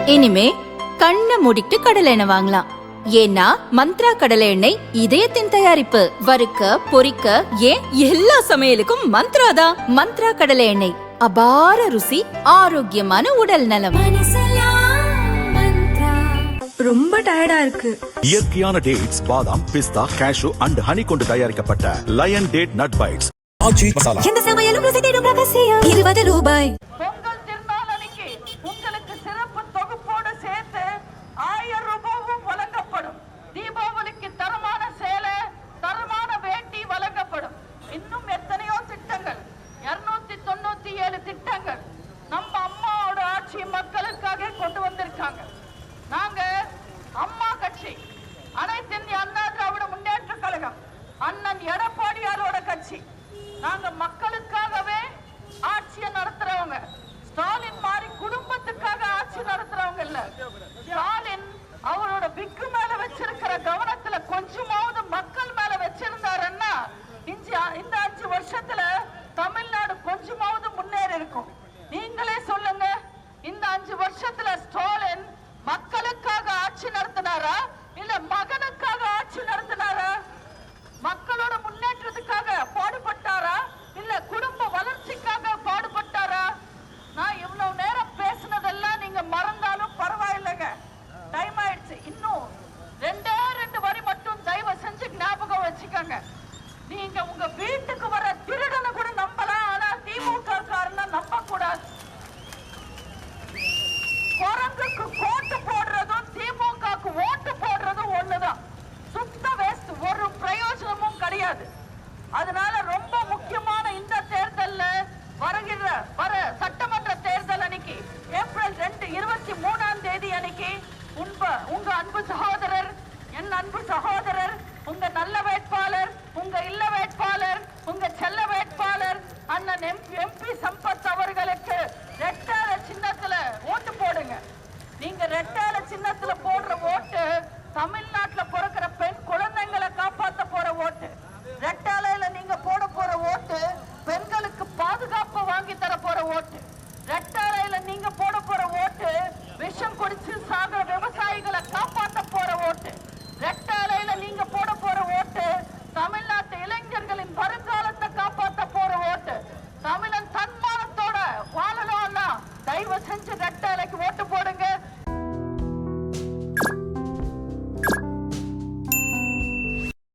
இனிமே கண்ணை மூடிட்டு கடலை எண்ணெய் வாங்கலாம். ஏன்னா மந்த்ரா கடலை எண்ணெய் இதயத்தின் தயாரிப்பு. வறுக்க பொரிக்க ஏன் எல்லா சமையலுக்கும் மந்த்ரா தான். மந்த்ரா கடலை எண்ணெய், அபார ருசி, ஆரோக்கியமான உடல் நலம். ரொம்ப டயர்டா இருக்கு. இயற்கையான டேட்ஸ், பாதாம், பிஸ்தா, கேஷு அண்ட் ஹனி கொண்டு தயாரிக்கப்பட்ட லயன் டேட் நட் பைட்ஸ். ஆச்சி மசாலா. இந்த சமையலும் ருசி தேடும் ரகசியம். 20 ரூபாய். பொங்கல் திருநாள் அன்னைக்கு உங்களுக்கு சிறப்பு தொகுப்போடு சேர்த்து 1000 ரூபாயும் வழங்கப்படும். தீபாவளிக்கு தரமான சேலை, தரமான வேட்டி வழங்கப்படும். இன்னும் எத்தனையோ திட்டங்கள், 297 திட்டங்கள் நம்ம அம்மாவோட ஆட்சி மக்களுக்காக கொண்டு வந்திருக்காங்க. நாங்க அம்மா கட்சி, அனைத்து இந்திய அண்ணா திராவிட முன்னேற்ற கழகம், அண்ணன் எடப்பாடியாரோட கட்சி. நாங்க மக்களுக்காகவே ஆட்சியை நடத்துறவங்க. ஸ்டாலின் மாதிரி குடும்பத்துக்காக ஆட்சி நடத்துறவங்க இல்ல. ஸ்டாலின் அவரோட பிக்கு மேல வச்சிருக்கிற கவனத்துல கொஞ்சமாவது மக்கள் மேல வச்சிருந்தாருன்னா இந்த 5 வருஷத்துல தமிழ்நாடு கொஞ்சமாவது முன்னேறி இருக்கும். நீங்களே சொல்லுங்க, இந்த 5 வருஷத்துல ஸ்டாலின் மக்களுக்காக ஆட்சி நடத்தினாரா இல்ல மகனுக்காக ஆட்சி நடத்தினாரா? மக்களோட முன்னேற்றத்துக்காக பாடுபட்டாரா இல்ல குடும்ப வளர்ச்சிக்காக பாடுபட்டாரா? நான் இவ்வளவு நேரம் பேசினதெல்லாம் நீங்க மறந்தாலும் பரவாயில்லைங்க. டைம் ஆயிடுச்சு. இன்னும் 2 வரி மட்டும் தயவு செஞ்சு ஞாபகம் வச்சுக்கோங்க. நீங்க உங்க வீட்டுக்கு வர திருடனை கூட நம்பலாம், ஆனா திமுக காரனை நம்ப கூடாது. குரங்குக்கு கோட்டு போடுறதும் திமுகக்கு ஓட்டு போடுறதும் ஒண்ணுதான். சுத்த வேஸ்ட், ஒரு பிரயோஜனமும் கிடையாது. அதனால ரொம்ப முக்கியமான இந்த தேர்தல்ல வர சட்டமன்ற தேர்தல் அன்னைக்கு ஏப்ரல் 23ஆம் தேதி அன்னைக்கு உங்க அன்பு சகோதரர், என் அன்பு சகோதரர், உங்க நல்ல வேட்பாளர், உங்க இல்ல வேட்பாளர், உங்க செல்ல வேட்பாளர் அண்ணன் எம்பி சம்பத் அவர்களுக்கு ரெட்டை சின்னத்துல ஓட்டு போடுங்க. நீங்க ரெட்டை சின்னத்துல போடுற ஓட்டு தமிழ்நாட்டுல பிறக்கிற பெண் குழந்தைங்களை காப்பாற்ற போற ஓட்டு. ரெட்டாலையில நீங்க போட போற ஓட்டு பெண்களுக்கு பாதுகாப்பு வாங்கி தர போற ஓட்டு. ரெட்டாலையில நீங்க போட போற ஓட்டு விஷம் குடிச்சு சாகிற விவசாயிகளை காப்பாற்ற போற ஓட்டு. ரெட்டாலையில நீங்க போட போற ஓட்டு தமிழ்நாட்டு இளைஞர்களின் வருங்கால